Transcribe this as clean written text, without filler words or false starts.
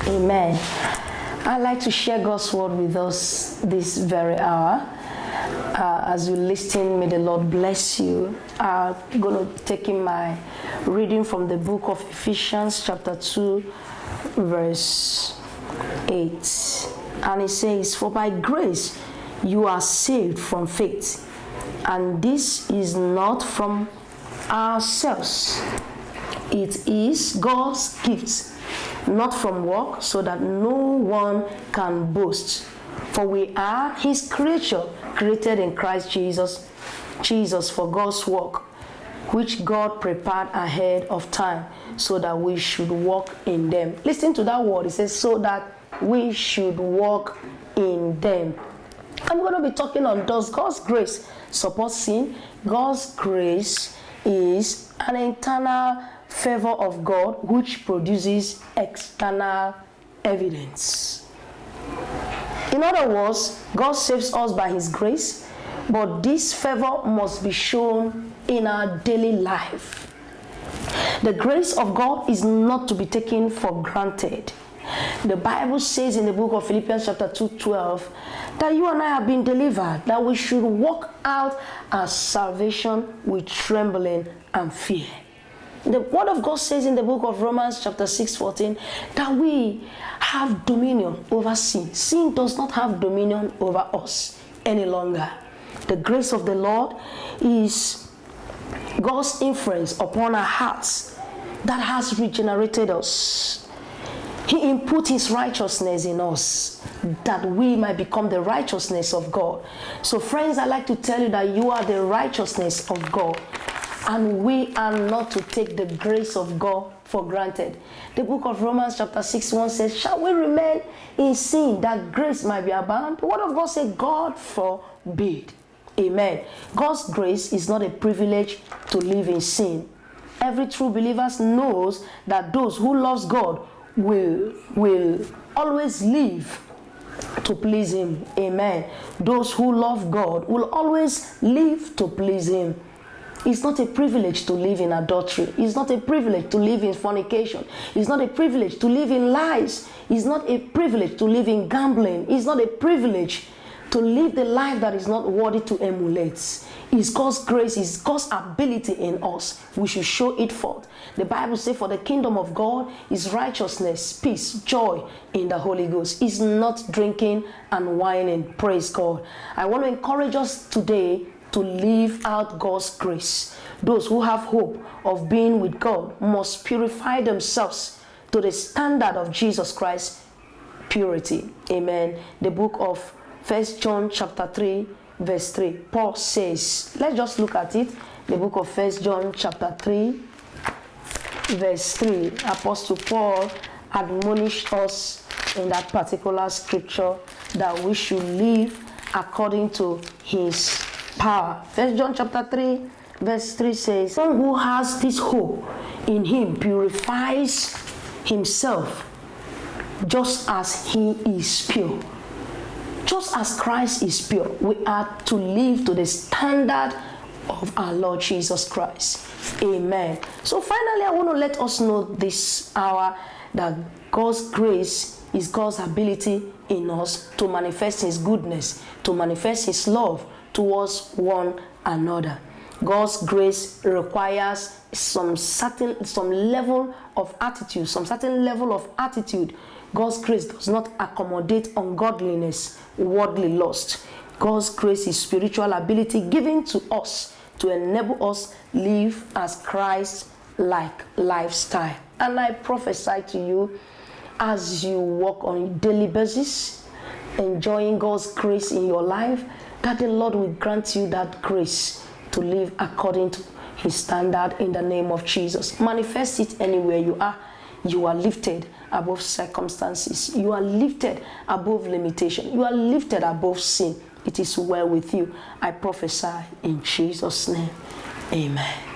Amen. I'd like to share God's word with us this very hour. As you listen, may the Lord bless you. I'm going to take in my reading from the book of Ephesians chapter 2, verse 8. And it says, "For by grace you are saved from faith, and this is not from ourselves. It is God's gift, not from work, so that no one can boast. For we are his creature, created in Christ Jesus for God's work, which God prepared ahead of time, so that we should walk in them." Listen to that word. It says, so that we should walk in them. I'm going to be talking on, does God's grace support sin? God's grace is an internal favor of God which produces external evidence. In other words, God saves us by his grace, but this favor must be shown in our daily life. The grace of God is not to be taken for granted. The Bible says in the book of Philippians chapter 2:12 that you and I have been delivered, that we should walk out our salvation with trembling and fear. The word of God says in the book of Romans chapter 6:14 that we have dominion over sin. Sin does not have dominion over us any longer. The grace of the Lord is God's influence upon our hearts that has regenerated us. He input his righteousness in us that we might become the righteousness of God. So friends, I'd like to tell you that you are the righteousness of God, and we are not to take the grace of God for granted. The book of Romans chapter 6:1 says, shall we remain in sin that grace might be abound? The word of God says, God forbid. Amen. God's grace is not a privilege to live in sin. Every true believer knows that those who love God will always live to please him. Amen. Those who love God will always live to please him. It's not a privilege to live in adultery. It's not a privilege to live in fornication. It's not a privilege to live in lies. It's not a privilege to live in gambling. It's not a privilege to live the life that is not worthy to emulate. It's God's grace, it's God's ability in us. We should show it forth. The Bible says, for the kingdom of God is righteousness, peace, joy in the Holy Ghost. It's not drinking and whining. Praise God. I want to encourage us today to live out God's grace. Those who have hope of being with God must purify themselves to the standard of Jesus Christ, purity. Amen. The book of 1 John chapter 3 verse 3. Paul says, let's just look at it. The book of 1 John chapter 3 verse 3. Apostle Paul admonished us in that particular scripture that we should live according to his power. 1 John chapter 3 verse 3 says, one who has this hope in him purifies himself just as he is pure. Just as Christ is pure, we are to live to the standard of our Lord Jesus Christ. Amen. So finally, I want to let us know this hour that God's grace is God's ability in us to manifest his goodness, to manifest his love towards one another. God's grace requires some level of attitude, some certain level of attitude. God's grace does not accommodate ungodliness, worldly lust. God's grace is spiritual ability given to us to enable us live as Christ-like lifestyle. And I prophesy to you, as you walk on a daily basis, enjoying God's grace in your life, that the Lord will grant you that grace to live according to his standard in the name of Jesus. Manifest it anywhere you are. You are lifted above circumstances. You are lifted above limitation. You are lifted above sin. It is well with you. I prophesy in Jesus' name. Amen.